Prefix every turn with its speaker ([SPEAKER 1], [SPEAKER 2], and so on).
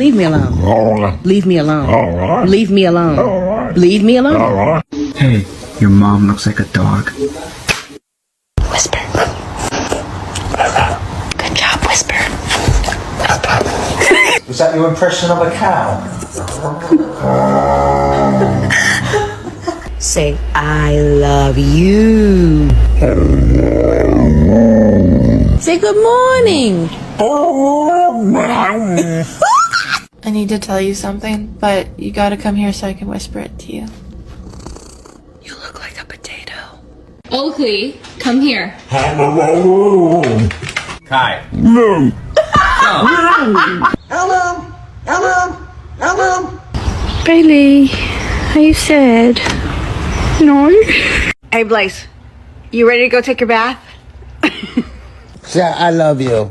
[SPEAKER 1] Leave me alone. Leave me alone. Leave me alone. Leave me alone.
[SPEAKER 2] Hey, your mom looks like a dog.
[SPEAKER 3] Whisper. Good job, Whisper.
[SPEAKER 4] Was that your impression of a cow?
[SPEAKER 1] Say, I love you. Say good morning.
[SPEAKER 5] I need to tell you something, but you gotta come here so I can whisper it to you.
[SPEAKER 1] You look like a potato.
[SPEAKER 6] Oakley, come here.
[SPEAKER 4] Kai.
[SPEAKER 7] Bailey, are you sad? No.
[SPEAKER 1] Hey, Blaze, you ready to go take your bath?
[SPEAKER 8] Yeah, I love you.